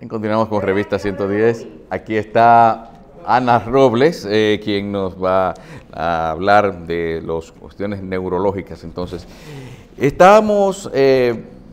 Continuamos con Revista 110. Aquí está Ana Robles, quien nos va a hablar de las cuestiones neurológicas. Entonces, estábamos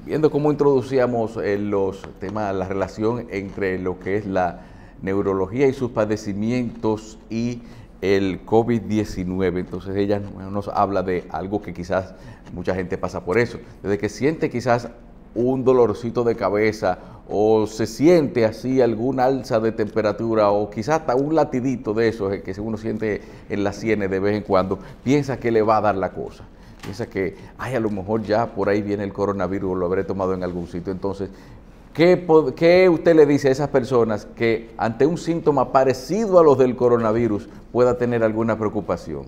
viendo cómo introducíamos los temas, la relación entre lo que es la neurología y sus padecimientos y el COVID-19. Entonces ella nos habla de algo que quizás mucha gente pasa por eso, desde que siente quizás un dolorcito de cabeza o se siente así alguna alza de temperatura o quizás hasta un latidito de eso que uno siente en las sienes de vez en cuando, piensa que le va a dar la cosa, piensa que ay, a lo mejor ya por ahí viene el coronavirus, lo habré tomado en algún sitio. Entonces, ¿qué usted le dice a esas personas que ante un síntoma parecido a los del coronavirus pueda tener alguna preocupación?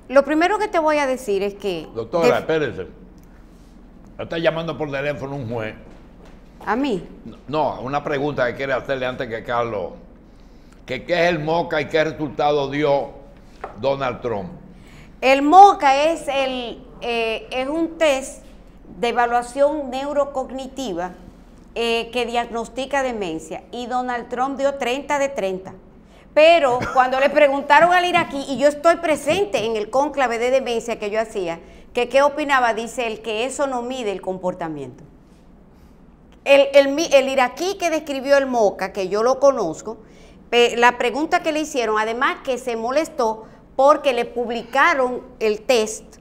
Lo primero que te voy a decir es que... Doctora, espérese. Está llamando por teléfono un juez. ¿A mí? No, una pregunta que quiere hacerle antes que Carlos. ¿Qué es el MOCA y qué resultado dio Donald Trump? El MOCA es un test de evaluación neurocognitiva que diagnostica demencia, y Donald Trump dio 30 de 30. Pero cuando le preguntaron al iraquí, y yo estoy presente en el cónclave de demencia que yo hacía, que qué opinaba, dice él que eso no mide el comportamiento. El iraquí que describió el MOCA, que yo lo conozco, la pregunta que le hicieron, además que se molestó porque le publicaron el test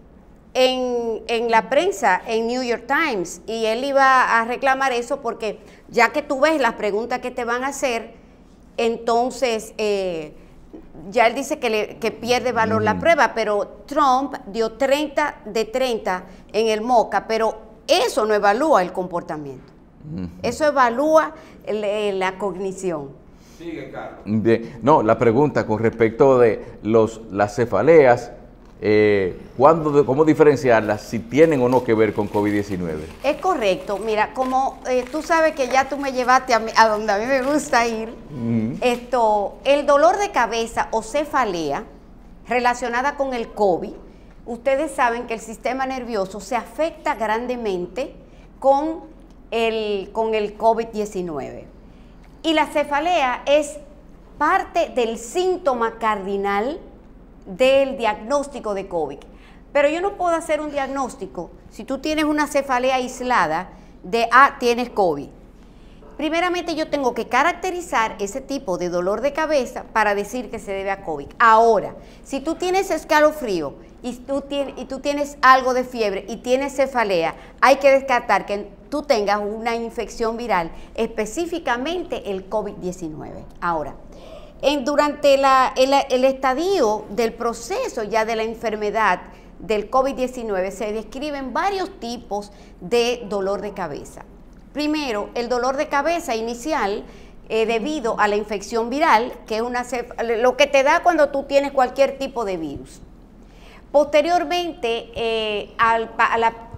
en la prensa, en New York Times, y él iba a reclamar eso porque ya que tú ves las preguntas que te van a hacer, entonces ya él dice que pierde valor la prueba, pero Trump dio 30 de 30 en el MOCA, pero eso no evalúa el comportamiento, eso evalúa la cognición. Sigue, Carlos. No, la pregunta con respecto de las cefaleas, ¿cómo diferenciarlas, si tienen o no que ver con COVID-19? Es correcto. Mira, como tú sabes que ya tú me llevaste a donde a mí me gusta ir, el dolor de cabeza o cefalea relacionada con el COVID, ustedes saben que el sistema nervioso se afecta grandemente con el COVID-19. Y la cefalea es parte del síntoma cardinal del diagnóstico de COVID. Pero yo no puedo hacer un diagnóstico si tú tienes una cefalea aislada de tienes COVID. Primeramente yo tengo que caracterizar ese tipo de dolor de cabeza para decir que se debe a COVID. Ahora, si tú tienes escalofrío y tú tienes algo de fiebre y tienes cefalea, hay que descartar que tú tengas una infección viral, específicamente el COVID-19. Ahora, durante el estadio del proceso ya de la enfermedad del COVID-19 se describen varios tipos de dolor de cabeza. Primero, el dolor de cabeza inicial debido a la infección viral, que es lo que te da cuando tú tienes cualquier tipo de virus. Posteriormente,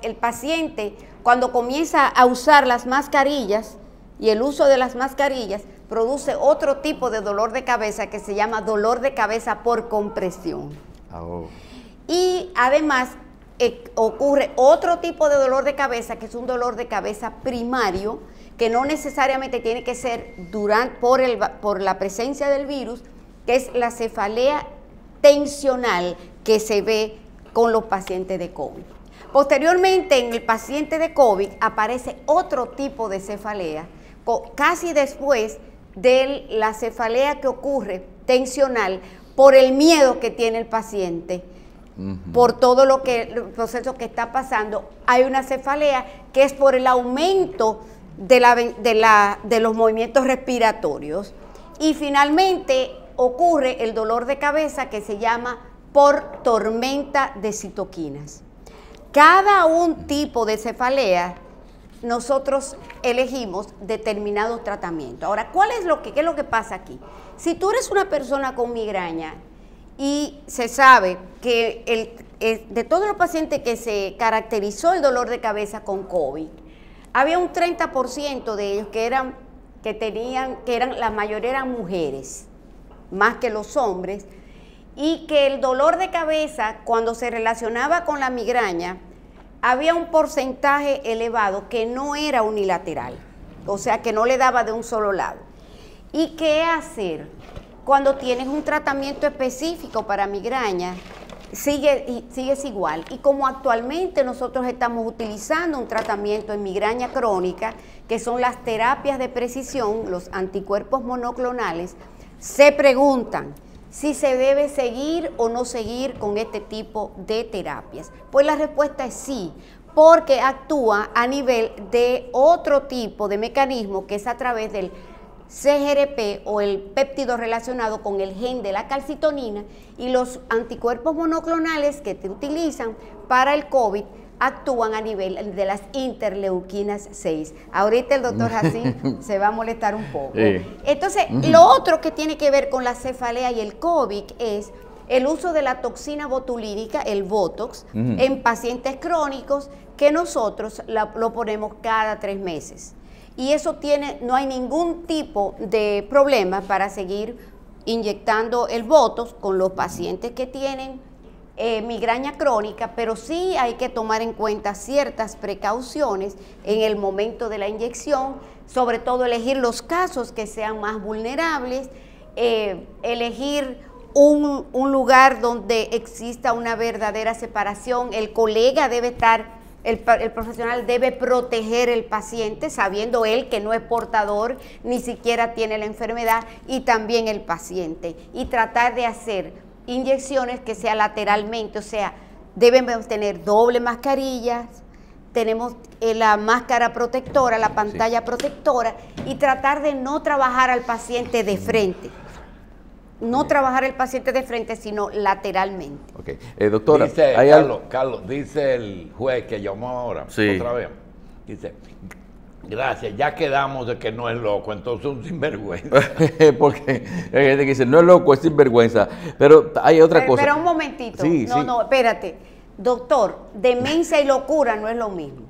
el paciente, cuando comienza a usar las mascarillas, y el uso de las mascarillas produce otro tipo de dolor de cabeza que se llama dolor de cabeza por compresión. Y además ocurre otro tipo de dolor de cabeza, que es un dolor de cabeza primario, que no necesariamente tiene que ser por la presencia del virus, que es la cefalea tensional que se ve con los pacientes de COVID. Posteriormente, en el paciente de COVID aparece otro tipo de cefalea, casi después de la cefalea que ocurre tensional por el miedo que tiene el paciente, por todo el proceso que está pasando. Hay una cefalea que es por el aumento de los movimientos respiratorios, y finalmente ocurre el dolor de cabeza que se llama por tormenta de citoquinas. Cada un tipo de cefalea nosotros elegimos determinados tratamientos. Ahora, ¿qué es lo que pasa aquí? Si tú eres una persona con migraña y se sabe que de todos los pacientes que se caracterizó el dolor de cabeza con COVID, había un 30% de ellos la mayoría eran mujeres, más que los hombres, y que el dolor de cabeza, cuando se relacionaba con la migraña, había un porcentaje elevado que no era unilateral. o sea que no le daba de un solo lado. ¿Y qué hacer cuando tienes un tratamiento específico para migraña? Sigues igual. Y como actualmente nosotros estamos utilizando un tratamiento en migraña crónica, que son las terapias de precisión, los anticuerpos monoclonales, se preguntan si se debe seguir o no seguir con este tipo de terapias. Pues la respuesta es sí, porque actúa a nivel de otro tipo de mecanismo, que es a través del CGRP o el péptido relacionado con el gen de la calcitonina, y los anticuerpos monoclonales que te utilizan para el COVID actúan a nivel de las interleuquinas 6. Ahorita el doctor Jacín se va a molestar un poco. Entonces, lo otro que tiene que ver con la cefalea y el COVID es el uso de la toxina botulínica, el Botox, en pacientes crónicos, que nosotros lo ponemos cada 3 meses. Y eso no hay ningún tipo de problema para seguir inyectando el Botox con los pacientes que tienen migraña crónica, pero sí hay que tomar en cuenta ciertas precauciones en el momento de la inyección, sobre todo elegir los casos que sean más vulnerables, elegir un lugar donde exista una verdadera separación. El colega debe estar, el profesional debe proteger el paciente, sabiendo él que no es portador, ni siquiera tiene la enfermedad, y también el paciente, y tratar de hacer inyecciones que sea lateralmente, o sea, debemos tener doble mascarillas, tenemos la máscara protectora, la pantalla protectora, y tratar de no trabajar al paciente de frente. No trabajar el paciente de frente, sino lateralmente. Ok. Doctora, dice, ¿hay Carlos, dice el juez que llamó ahora, otra vez, dice, gracias, ya quedamos de que no es loco, entonces un sinvergüenza. Porque hay gente que dice, no es loco, es sinvergüenza. Pero hay otra cosa. Pero un momentito. No, espérate. Doctor, demencia y locura no es lo mismo.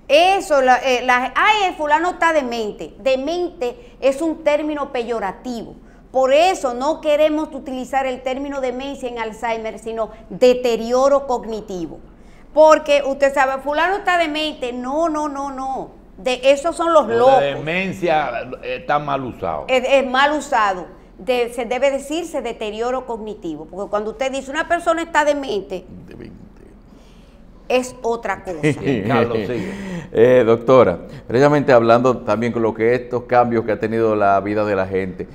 Eso, el fulano está demente. Demente es un término peyorativo. Por eso no queremos utilizar el término demencia en Alzheimer, sino deterioro cognitivo. Porque usted sabe, fulano está demente. No. Esos son los locos. Demencia está mal usado. Es mal usado. Se debe decirse deterioro cognitivo. Porque cuando usted dice una persona está demente, es otra cosa. Carlos, sigue. Doctora, precisamente hablando también con lo que estos cambios que ha tenido la vida de la gente,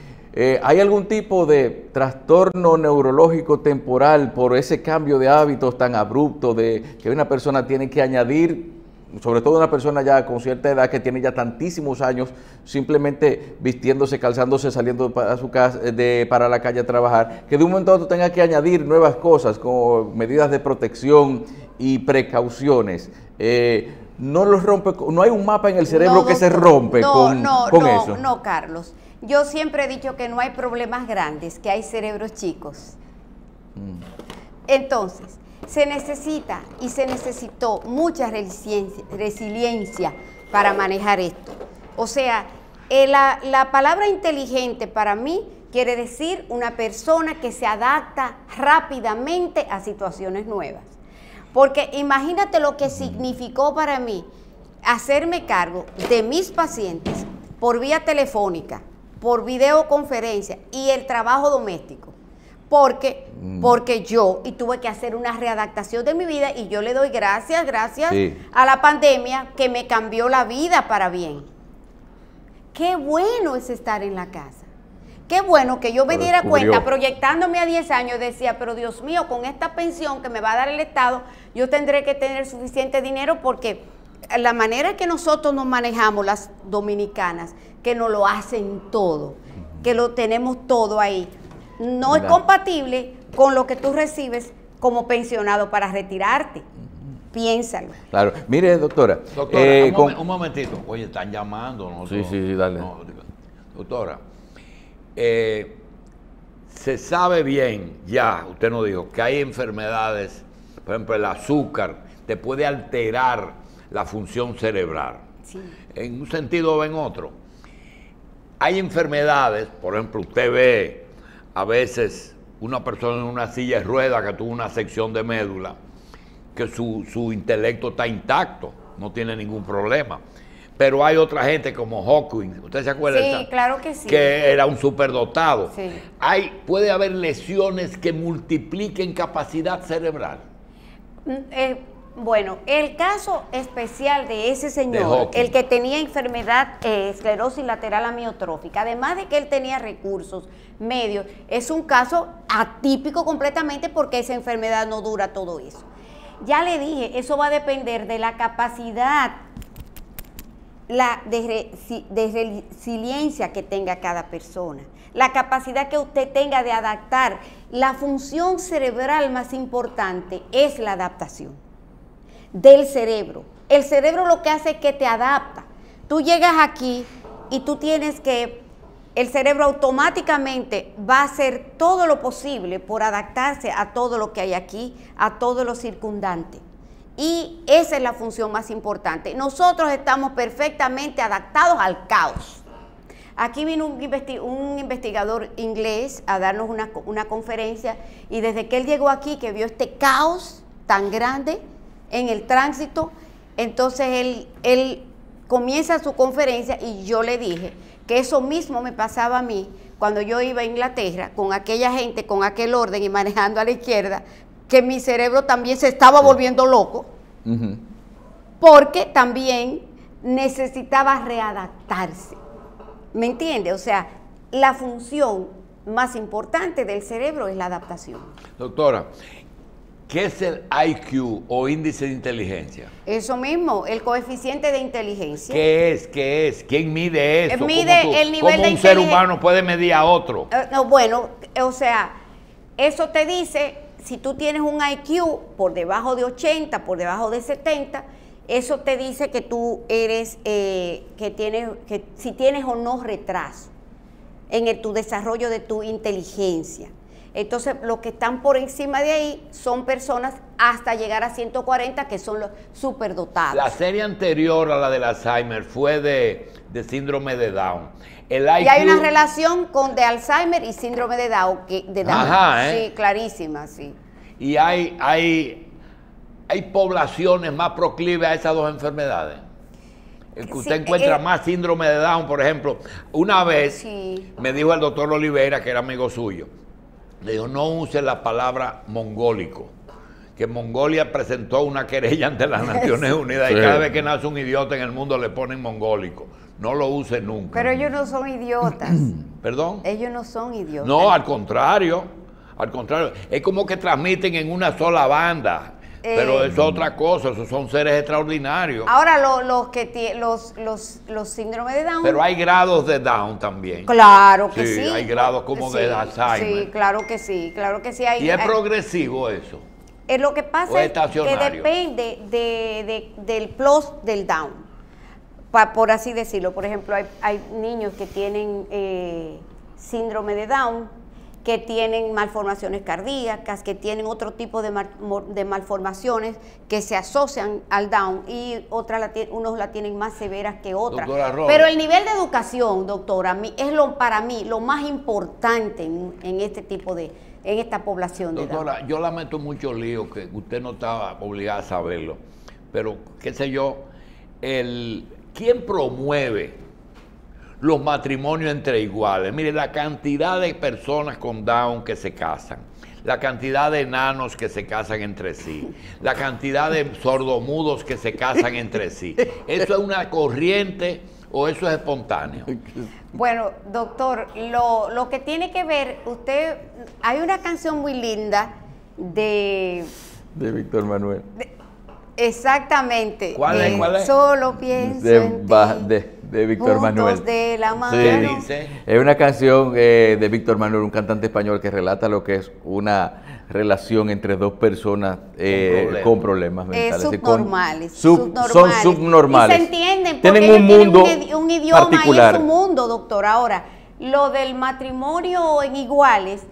¿hay algún tipo de trastorno neurológico temporal por ese cambio de hábitos tan abrupto de que una persona tiene que añadir, sobre todo una persona ya con cierta edad que tiene ya tantísimos años, simplemente vistiéndose, calzándose, saliendo para su casa, para la calle a trabajar, que de un momento a otro tenga que añadir nuevas cosas como medidas de protección y precauciones? No los rompe, no hay un mapa en el cerebro que se rompe con eso. No, Carlos. Yo siempre he dicho que no hay problemas grandes, que hay cerebros chicos. Entonces, se necesita y se necesitó mucha resiliencia para manejar esto. O sea, la palabra inteligente para mí quiere decir una persona que se adapta rápidamente a situaciones nuevas. Porque imagínate lo que significó para mí hacerme cargo de mis pacientes por vía telefónica, por videoconferencia y el trabajo doméstico, porque yo tuve que hacer una readaptación de mi vida, y yo le doy gracias a la pandemia, que me cambió la vida para bien. Qué bueno es estar en la casa. Qué bueno que yo me diera cuenta, proyectándome a 10 años, decía, pero Dios mío, con esta pensión que me va a dar el Estado, yo tendré que tener suficiente dinero, porque la manera que nosotros nos manejamos, las dominicanas, que nos lo hacen todo, que lo tenemos todo ahí, no es compatible con lo que tú recibes como pensionado para retirarte. Piénsalo. Claro. Mire, doctora. Un momentito. Oye, están llamando, ¿no? Sí, dale. No, doctora, se sabe bien ya, usted nos dijo, que hay enfermedades, por ejemplo, el azúcar te puede alterar la función cerebral. Sí. En un sentido o en otro. Hay enfermedades, por ejemplo, usted ve a veces una persona en una silla de ruedas que tuvo una sección de médula, que su intelecto está intacto, no tiene ningún problema. pero hay otra gente como Hawking, ¿usted se acuerda? Sí, claro que sí. Que era un superdotado. Sí. Puede haber lesiones que multipliquen capacidad cerebral. Bueno, el caso especial de ese señor, el que tenía enfermedad esclerosis lateral amiotrófica, además de que él tenía recursos medios, es un caso atípico completamente porque esa enfermedad no dura todo eso. Ya le dije, eso va a depender de la capacidad de resiliencia que tenga cada persona, la capacidad que usted tenga de adaptar. La función cerebral más importante es la adaptación del cerebro. El cerebro lo que hace es que te adapta. Tú llegas aquí y tú tienes que, el cerebro automáticamente va a hacer todo lo posible por adaptarse a todo lo que hay aquí, a todo lo circundante. Y esa es la función más importante. Nosotros estamos perfectamente adaptados al caos. Aquí vino un investigador inglés a darnos una conferencia y desde que él llegó aquí, que vio este caos tan grande en el tránsito, entonces él comienza su conferencia y yo le dije que eso mismo me pasaba a mí cuando yo iba a Inglaterra con aquella gente, con aquel orden y manejando a la izquierda, que mi cerebro también se estaba volviendo loco, porque también necesitaba readaptarse. ¿Me entiende? O sea, la función más importante del cerebro es la adaptación. Doctora, ¿qué es el IQ o índice de inteligencia? Eso mismo, el coeficiente de inteligencia. ¿Qué es? ¿Quién mide eso? Mide el nivel de inteligencia. ¿Cómo un ser humano puede medir a otro? No, bueno, o sea, eso te dice, si tú tienes un IQ por debajo de 80, por debajo de 70, eso te dice que tú eres, que si tienes o no retraso en tu desarrollo de tu inteligencia. Entonces, los que están por encima de ahí son personas hasta llegar a 140, que son los superdotados. La serie anterior a la del Alzheimer fue de síndrome de Down. El IQ, y hay una relación con de Alzheimer y síndrome de Down. Ajá, sí, clarísima, sí. Y hay poblaciones más proclives a esas dos enfermedades. El que usted encuentra más síndrome de Down, por ejemplo. Una vez me dijo el doctor Oliveira, que era amigo suyo, le dijo, no use la palabra mongólico, que Mongolia presentó una querella ante las Naciones Unidas y cada vez que nace un idiota en el mundo le ponen mongólico. No lo use nunca. Pero ellos no son idiotas. ¿Perdón? Ellos no son idiotas. No, al contrario. Al contrario. Es como que transmiten en una sola banda. Pero es otra cosa, esos son seres extraordinarios. Ahora, los síndromes de Down. Pero hay grados de Down también. Claro que sí. Hay grados como de Alzheimer. Sí, claro que sí, claro que sí. ¿Y es progresivo eso? Lo que pasa es que depende del plus del Down, por así decirlo. Por ejemplo, hay niños que tienen síndrome de Down, que tienen malformaciones cardíacas, que tienen otro tipo de malformaciones que se asocian al Down y unos la tienen más severas que otras. Pero el nivel de educación, doctora, para mí lo más importante en este tipo en esta población de Down. Doctora, yo lamento mucho lío, que usted no estaba obligada a saberlo, pero qué sé yo, ¿quién promueve los matrimonios entre iguales? Mire, la cantidad de personas con Down que se casan, la cantidad de enanos que se casan entre sí, la cantidad de sordomudos que se casan entre sí. ¿Eso es una corriente o eso es espontáneo? Bueno, doctor, lo que tiene que ver, hay una canción muy linda de Víctor Manuel. Exactamente. ¿Cuál es? Solo pienso en ti. De Víctor Manuel. De la mano. Sí. Es una canción de Víctor Manuel, un cantante español que relata lo que es una relación entre dos personas con problemas mentales. Subnormales. Son subnormales. Y se entienden porque tienen un mundo un idioma particular. Y su mundo, doctor. Ahora, lo del matrimonio en iguales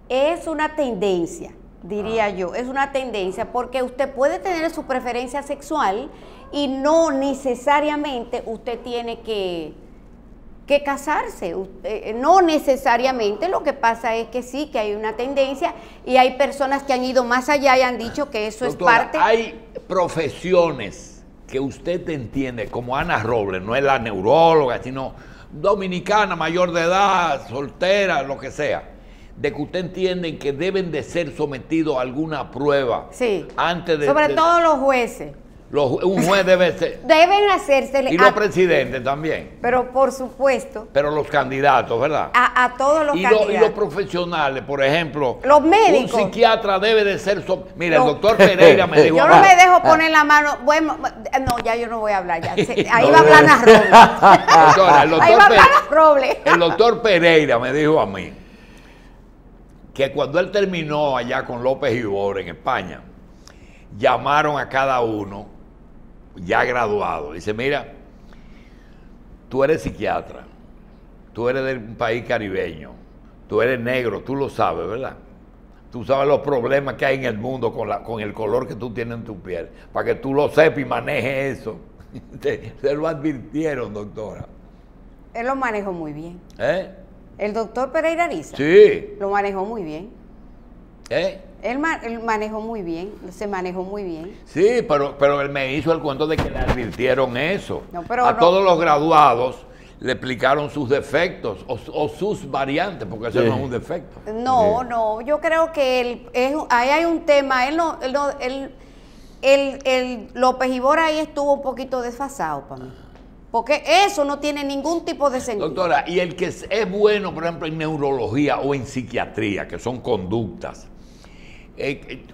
es una tendencia, diría yo. Es una tendencia porque usted puede tener su preferencia sexual y no necesariamente usted tiene que casarse, no necesariamente. Lo que pasa es que sí, que hay una tendencia y hay personas que han ido más allá y han dicho que eso, doctora, es parte. Hay profesiones que usted entiende, como Ana Robles, no es la neuróloga, sino dominicana, mayor de edad, soltera, lo que sea, de que usted entiende que deben de ser sometidos a alguna prueba. Sí, antes de... sobre todo los jueces. Un juez debe ser... Deben hacérsele... Y los presidentes también. Pero por supuesto... Pero los candidatos, ¿verdad? A todos los candidatos. Y los profesionales, por ejemplo... Los médicos. Un psiquiatra debe de ser... Mira, el doctor Pereira me dijo... Yo no me dejo poner la mano... Bueno, no, ya yo no voy a hablar ya. Ahí va a hablar Ana Robles. Doctora, ahí va a hablar Ana Robles. El doctor Pereira me dijo a mí que cuando él terminó allá con López Ibor en España, llamaron a cada uno ya graduado. Dice, mira, tú eres psiquiatra, tú eres de un país caribeño, tú eres negro, tú lo sabes, ¿verdad? Tú sabes los problemas que hay en el mundo con el color que tú tienes en tu piel, para que tú lo sepas y manejes eso. Se lo advirtieron, doctora. Él lo manejó muy bien. ¿Eh? El doctor Pereira Ariza. Sí. Lo manejó muy bien. ¿Eh? Él manejó muy bien, se manejó muy bien. Sí, pero él me hizo el cuento de que le advirtieron eso. No, todos los graduados le explicaron sus defectos o sus variantes, porque eso no es un defecto. No, yo creo que ahí hay un tema, López Ibor ahí estuvo un poquito desfasado para mí. Porque eso no tiene ningún tipo de sentido. Doctora, y el que es bueno, por ejemplo, en neurología o en psiquiatría, que son conductas,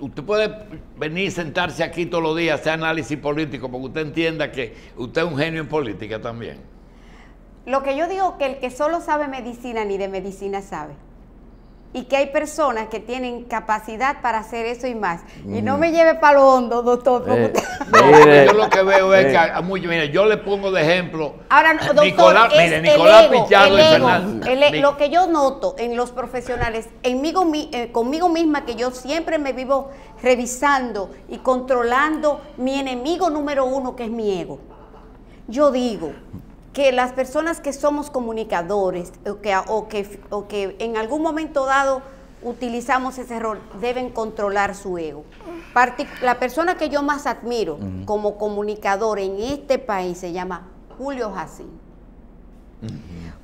usted puede venir y sentarse aquí todos los días, hacer análisis político, porque usted entienda que usted es un genio en política también. Lo que yo digo que el que solo sabe medicina ni de medicina sabe. Y que hay personas que tienen capacidad para hacer eso y más. Y no me lleve para lo hondo, doctor. Yo lo que veo es que mire, yo le pongo de ejemplo. Ahora, doctor, Nicolás Pichardo y Fernández. Lo que yo noto en los profesionales, conmigo misma, que yo siempre me vivo revisando y controlando mi enemigo número uno, que es mi ego. Yo digo que las personas que somos comunicadores o que en algún momento dado utilizamos ese rol, deben controlar su ego. La persona que yo más admiro como comunicador en este país se llama Julio Jacín.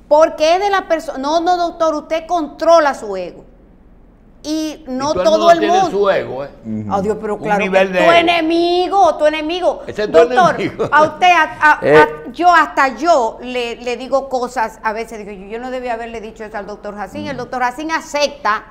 Porque es de la persona... No, doctor, usted controla su ego. Y no todo el mundo tiene su ego, Oh, Dios, pero claro, tu enemigo. Ese es tu doctor, enemigo. A usted, yo le digo cosas, a veces digo, yo no debía haberle dicho eso al doctor Jacín. El doctor Jacín acepta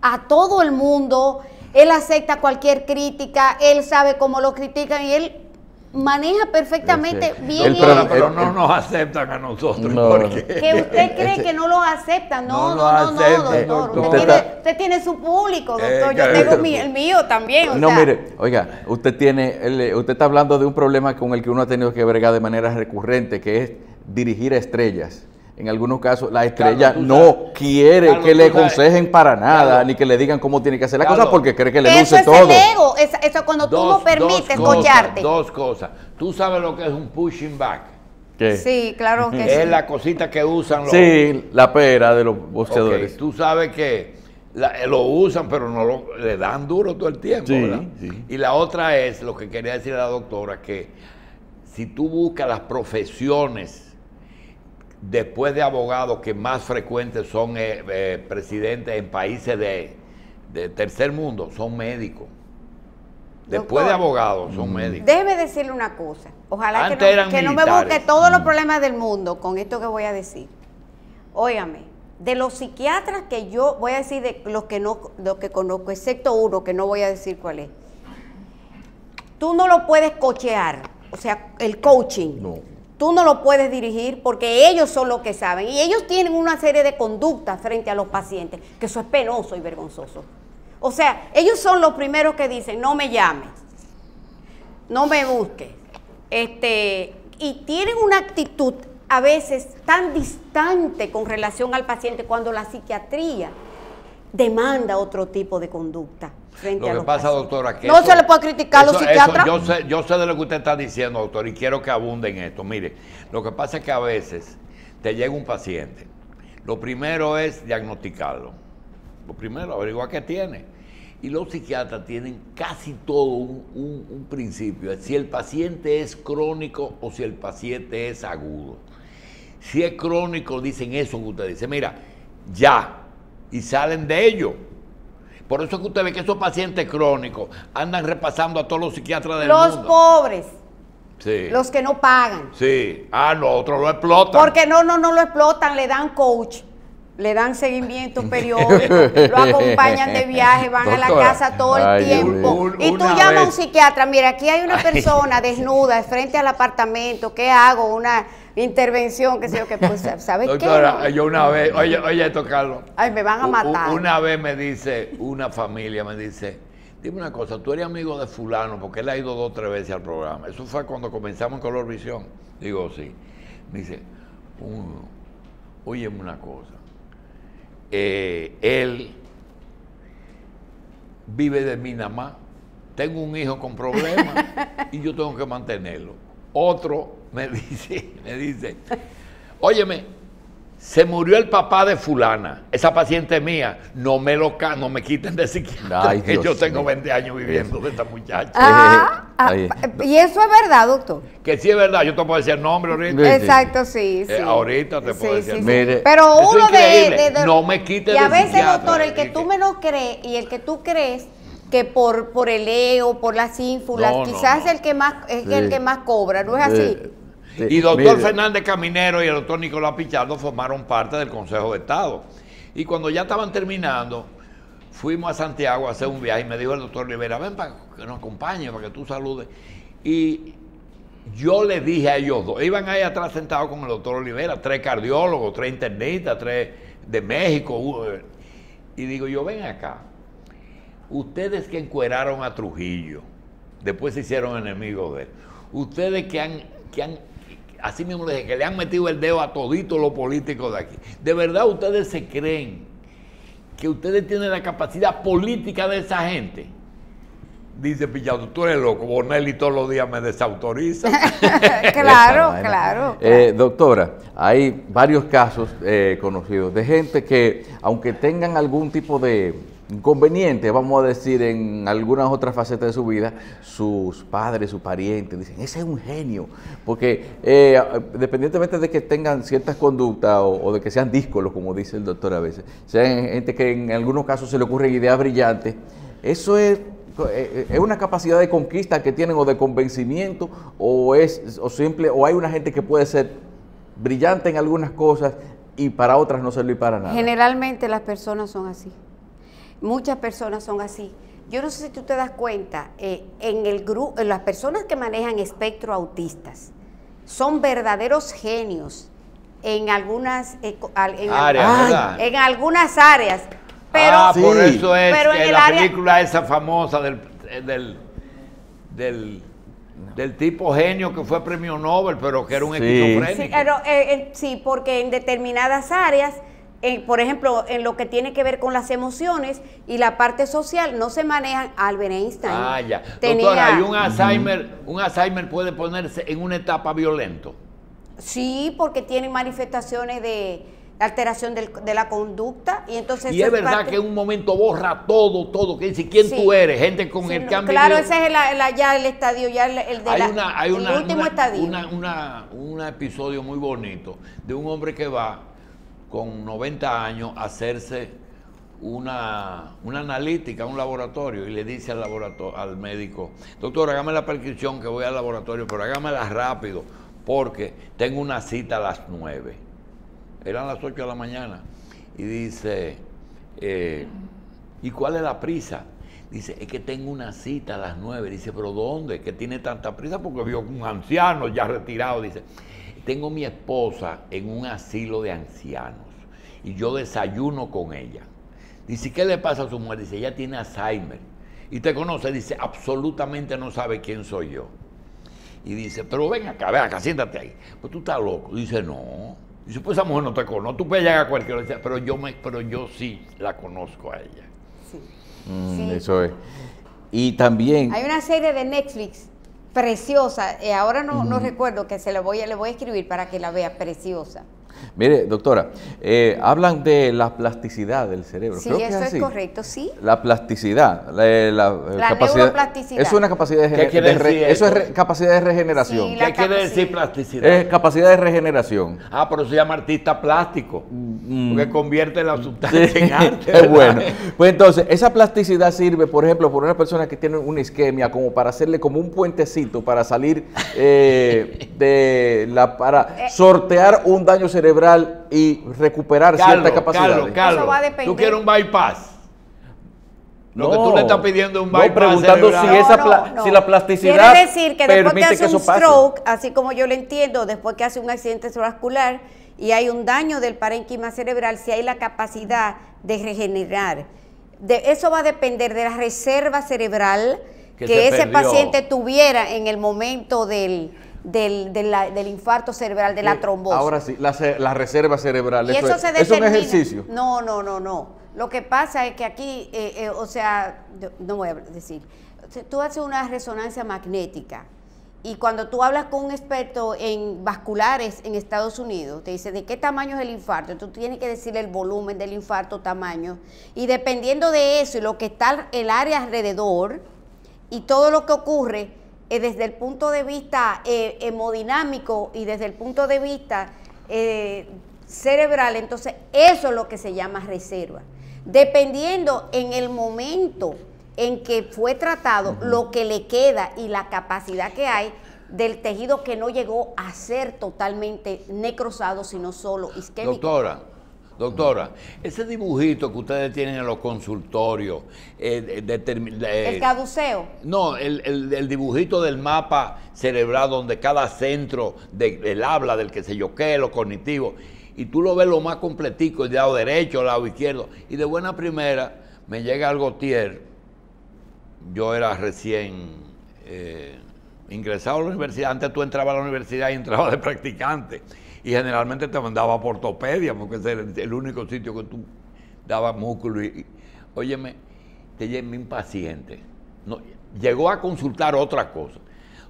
a todo el mundo, él acepta cualquier crítica, él sabe cómo lo critican y él maneja perfectamente bien. Pero no nos aceptan a nosotros. No, porque... Que usted cree que no lo aceptan. No, doctor. Usted tiene su público, doctor. Yo tengo el mío también. Mire, oiga, usted está hablando de un problema con el que uno ha tenido que bregar de manera recurrente, que es dirigir a estrellas. En algunos casos, la estrella no quiere que le aconsejen para nada, ni que le digan cómo tiene que hacer la cosa, porque cree que le luce todo. Eso es el ego. Eso cuando tú no permites escucharte. Dos cosas. ¿Tú sabes lo que es un pushing back? ¿Qué? Sí, claro que sí. Es la cosita que usan los... Sí, la pera de los boxeadores. Okay. Tú sabes que lo usan, pero le dan duro todo el tiempo, ¿verdad? Sí. Y la otra es, lo que quería decir a la doctora, que si tú buscas las profesiones después de abogados que más frecuentes son presidentes en países de tercer mundo, son médicos. Después de abogados, son médicos. Déjeme decirle una cosa. Ojalá que no me busque todos los problemas del mundo con esto que voy a decir. Óigame, de los psiquiatras que yo voy a decir, de los que conozco, excepto uno que no voy a decir cuál es, tú no lo puedes coachear, o sea, el coaching. No. Tú no lo puedes dirigir porque ellos son los que saben. Y ellos tienen una serie de conductas frente a los pacientes, que eso es penoso y vergonzoso. O sea, ellos son los primeros que dicen, no me llames, no me busques. Y tienen una actitud a veces tan distante con relación al paciente cuando la psiquiatría demanda otro tipo de conducta. Lo que pasa, doctora, que no se le puede criticar a los psiquiatras. Yo sé de lo que usted está diciendo, doctor, y quiero que abunde en esto. Mire, lo que pasa es que a veces te llega un paciente. Lo primero es diagnosticarlo. Lo primero, averiguar qué tiene. Y los psiquiatras tienen casi todo un principio, si el paciente es crónico o si el paciente es agudo. Si es crónico, dicen eso que usted dice, mira, ya, y salen de ello. Por eso es que usted ve que esos pacientes crónicos andan repasando a todos los psiquiatras del mundo. Los pobres. Sí. Los que no pagan. Sí. Los otros lo explotan. Porque no lo explotan, le dan coach. Le dan seguimiento periódico, lo acompañan de viaje, van a la casa todo el tiempo. Y tú llamas a un psiquiatra, mira, aquí hay una persona desnuda frente al apartamento, ¿qué hago? Una intervención, qué sé yo, que pues, ¿sabes qué? Doctora, yo una vez, oye esto, Carlos. Ay, me van a matar. Una vez me dice, una familia me dice, dime una cosa, tú eres amigo de fulano, porque él ha ido 2 o 3 veces al programa. Eso fue cuando comenzamos en Color Visión. Digo, sí. Me dice, óyeme una cosa. Él vive de mí nada más. Tengo un hijo con problemas y yo tengo que mantenerlo. Otro me dice, óyeme, se murió el papá de fulana, esa paciente mía, no me quiten de psiquiatra, que yo tengo 20 años viviendo de esta muchacha. Y eso es verdad, doctor. Que sí es verdad, yo te puedo decir el nombre ahorita. Exacto, sí. Ahorita te puedo decir el nombre. Pero uno de no me quite de psiquiatra. Y a veces, psiquiatra, doctor, el que tú menos crees y el que tú crees que por el EO, por las ínfulas, quizás el que más es el que más cobra, ¿no es así? Sí. Y doctor Fernández Caminero y el doctor Nicolás Pichardo formaron parte del Consejo de Estado. Y cuando ya estaban terminando, fuimos a Santiago a hacer un viaje y me dijo el doctor Rivera, ven para que nos acompañe, para que tú saludes. Y yo le dije a ellos dos, iban ahí atrás sentados con el doctor Olivera, 3 cardiólogos, 3 internistas, 3 de México. Y digo yo, ven acá, ustedes que encueraron a Trujillo, después se hicieron enemigos de él, ustedes que han así mismo le dije, que le han metido el dedo a toditos los políticos de aquí. ¿De verdad ustedes se creen que ustedes tienen la capacidad política de esa gente? Dice Pichardo, tú eres loco, Bonelli todos los días me desautoriza. Claro. Doctora, hay varios casos conocidos de gente que, aunque tengan algún tipo de inconveniente, vamos a decir, en algunas otras facetas de su vida, sus padres, sus parientes dicen, ese es un genio, porque dependientemente de que tengan ciertas conductas o de que sean díscolos, como dice el doctor a veces, sean gente que en algunos casos se le ocurren ideas brillantes, eso es una capacidad de conquista que tienen o de convencimiento o hay una gente que puede ser brillante en algunas cosas y para otras no servir para nada. Generalmente las personas son así. Muchas personas son así. Yo no sé si tú te das cuenta, en el grupo, las personas que manejan espectro autistas son verdaderos genios en algunas áreas, en algunas áreas. Pero, por eso es pero que la película esa famosa del tipo genio que fue premio Nobel, pero que era un esquizofrénico. Sí, porque en determinadas áreas, por ejemplo, en lo que tiene que ver con las emociones y la parte social, no se manejan. Albert Einstein ya. Doctora, ¿hay un Alzheimer puede ponerse en una etapa violento? Sí, porque tienen manifestaciones de alteración de la conducta y entonces... Y es verdad que en un momento borra todo, que dice quién tú eres, gente con el cambio. Claro, ese es ya el estadio, ya el último estadio. Un episodio muy bonito de un hombre que va con 90 años a hacerse una analítica, un laboratorio, y le dice al médico, doctor, hágame la prescripción que voy al laboratorio, pero hágamela rápido, porque tengo una cita a las 9. Eran las 8 de la mañana. Y dice, ¿y cuál es la prisa? Dice, es que tengo una cita a las 9. Dice, ¿pero dónde? ¿Que tiene tanta prisa? Porque vio un anciano ya retirado. Dice, tengo mi esposa en un asilo de ancianos y yo desayuno con ella. Dice, ¿qué le pasa a su mujer? Dice, ella tiene Alzheimer. ¿Y te conoce? Dice, absolutamente no sabe quién soy yo. Y dice, pero ven acá, siéntate ahí. Pues tú estás loco. Dice, no. Dice, pues esa mujer no te conoce, tú puedes llegar a cualquier hora, pero yo sí la conozco a ella. Sí. Eso es. Y también... Hay una serie de Netflix preciosa, ahora no recuerdo, que le voy a escribir para que la vea, preciosa. Mire, doctora, hablan de la plasticidad del cerebro. Sí, creo eso que es correcto, sí. La plasticidad, la capacidad, neuroplasticidad. es una capacidad de, ¿Qué quiere decir eso es capacidad de regeneración. Sí, ¿Qué quiere decir plasticidad? Es capacidad de regeneración. Ah, pero se llama artista plástico, porque convierte la sustancia en arte. Es bueno. Pues entonces, esa plasticidad sirve, por ejemplo, por una persona que tiene una isquemia, como para hacerle como un puentecito para salir para sortear un daño cerebral y recuperar ciertas capacidades. Eso va a depender. ¿Tú quieres un bypass? Lo que tú le estás pidiendo es un bypass preguntando cerebral. si la plasticidad quiere decir que después que hace eso un pase. stroke, así como yo lo entiendo, después que hace un accidente cerebrovascular y hay un daño del parénquima cerebral, si hay la capacidad de regenerar. Eso va a depender de la reserva cerebral que ese paciente tuviera en el momento del infarto cerebral, de la trombosis. Ahora sí, la reserva cerebral. Y eso se determina. ¿Es un ejercicio? No. Lo que pasa es que aquí, o sea, no voy a decir, tú haces una resonancia magnética y cuando tú hablas con un experto en vasculares en Estados Unidos, te dice de qué tamaño es el infarto, tú tienes que decirle el volumen del infarto, tamaño, y dependiendo de eso y lo que está el área alrededor y todo lo que ocurre, desde el punto de vista hemodinámico y desde el punto de vista cerebral, entonces eso es lo que se llama reserva. Dependiendo en el momento en que fue tratado, lo que le queda y la capacidad que hay del tejido que no llegó a ser totalmente necrosado, sino solo isquémico. Doctora, ese dibujito que ustedes tienen en los consultorios, el caduceo. No, el dibujito del mapa cerebral donde cada centro del habla, del que se yo qué, lo cognitivo, y tú lo ves lo más completico, el lado derecho, el lado izquierdo, y de buena primera me llega al Gautier. Yo era recién ingresado a la universidad. Antes tú entrabas a la universidad y entrabas de practicante. Y generalmente te mandaba por ortopedia, porque ese era el único sitio que tú dabas músculo. Óyeme, te llevé un paciente. No, llegó a consultar otra cosa.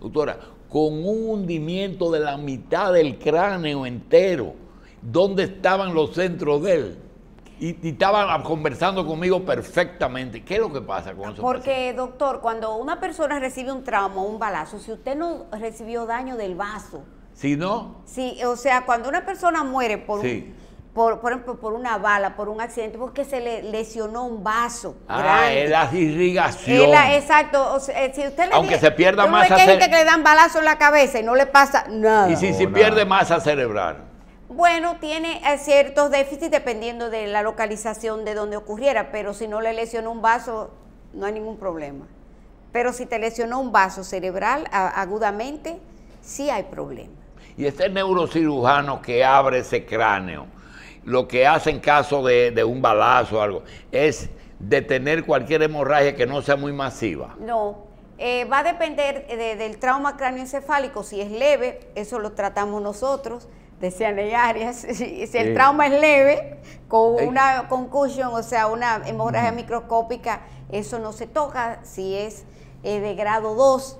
Doctora, con un hundimiento de la mitad del cráneo entero, ¿dónde estaban los centros de él? Y estaban conversando conmigo perfectamente. ¿Qué es lo que pasa con eso? Porque, doctor, cuando una persona recibe un trauma o un balazo, si usted no recibió daño del vaso, ¿sí, no? Sí, o sea, cuando una persona muere por ejemplo, por una bala, por un accidente, porque se le lesionó un vaso grande. Es la irrigación. Exacto. O sea, si usted aunque se pierda masa cerebral. Hay gente que le dan balazo en la cabeza y no le pasa nada. Y si pierde masa cerebral. Bueno, tiene ciertos déficits dependiendo de la localización de donde ocurriera, pero si no le lesionó un vaso, no hay ningún problema. Pero si te lesionó un vaso cerebral agudamente, sí hay problema. Y este neurocirujano que abre ese cráneo, lo que hace en caso de un balazo o algo, es detener cualquier hemorragia que no sea muy masiva. No, va a depender del trauma cráneoencefálico. Si es leve, eso lo tratamos nosotros, decían Arias. Si el trauma es leve, con una concussion, o sea, una hemorragia microscópica, eso no se toca. Si es de grado 2,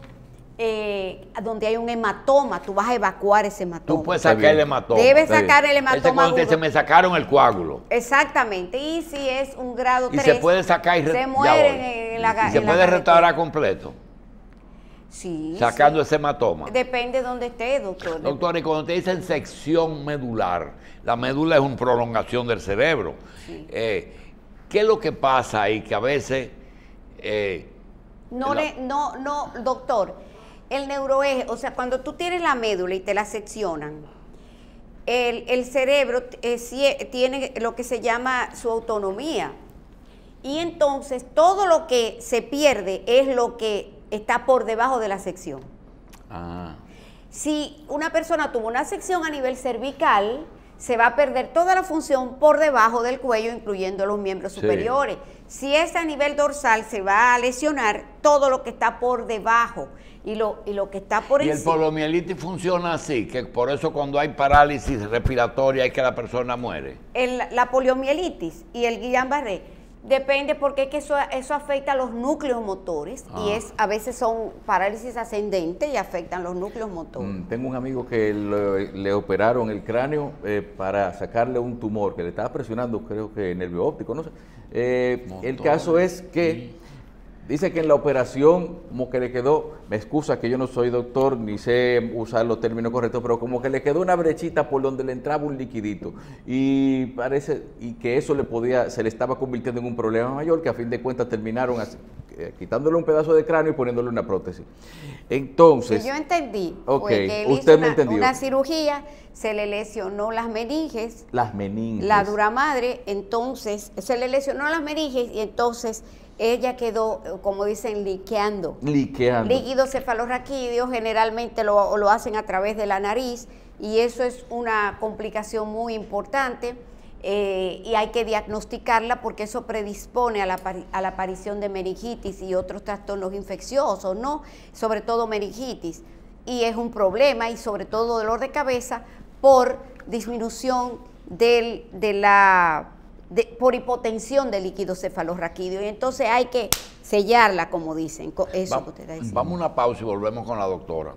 donde hay un hematoma, tú vas a evacuar ese hematoma. Tú puedes sacar el hematoma. Debes sacar el hematoma. Se me sacaron el coágulo. Exactamente. Y si es un grado 3, y se puede sacar y se mueren en la y se puede restaurar completo. Sí. Sacando ese hematoma. Depende de dónde esté, doctor. Doctor, y cuando te dicen sección medular, la médula es una prolongación del cerebro. Sí. ¿Qué es lo que pasa ahí? Que a veces... No, doctor. El neuroeje, o sea, cuando tú tienes la médula y te la seccionan, el cerebro tiene lo que se llama su autonomía. Y entonces todo lo que se pierde es lo que está por debajo de la sección. Si una persona tuvo una sección a nivel cervical, se va a perder toda la función por debajo del cuello, incluyendo los miembros superiores. Si es a nivel dorsal, se va a lesionar todo lo que está por debajo y lo que está por encima. Y el poliomielitis funciona así, que por eso cuando hay parálisis respiratoria es que la persona muere. La poliomielitis y el Guillain-Barré Depende, porque es que eso afecta a los núcleos motores y a veces son parálisis ascendente y afectan los núcleos motores. Tengo un amigo que le operaron el cráneo para sacarle un tumor que le estaba presionando, creo que nervio óptico, no sé. El caso es que dice que en la operación como que le quedó, me excusa que yo no soy doctor ni sé usar los términos correctos, pero como que le quedó una brechita por donde le entraba un liquidito y parece que eso se le estaba convirtiendo en un problema mayor, que a fin de cuentas terminaron quitándole un pedazo de cráneo y poniéndole una prótesis. Entonces, que yo entendí, okay, que él usted hizo me entendió. Una cirugía, se le lesionó las meninges, la dura madre, entonces se le lesionó las meninges y entonces ella quedó, como dicen, liqueando. Líquido cefalorraquídeo, generalmente lo hacen a través de la nariz y eso es una complicación muy importante y hay que diagnosticarla porque eso predispone a la aparición de meningitis y otros trastornos infecciosos, ¿no? Sobre todo meningitis. Y es un problema y sobre todo dolor de cabeza por disminución por hipotensión del líquido cefalorraquídeo y entonces hay que sellarla, como dicen, eso que usted está diciendo. Vamos a una pausa y volvemos con la doctora.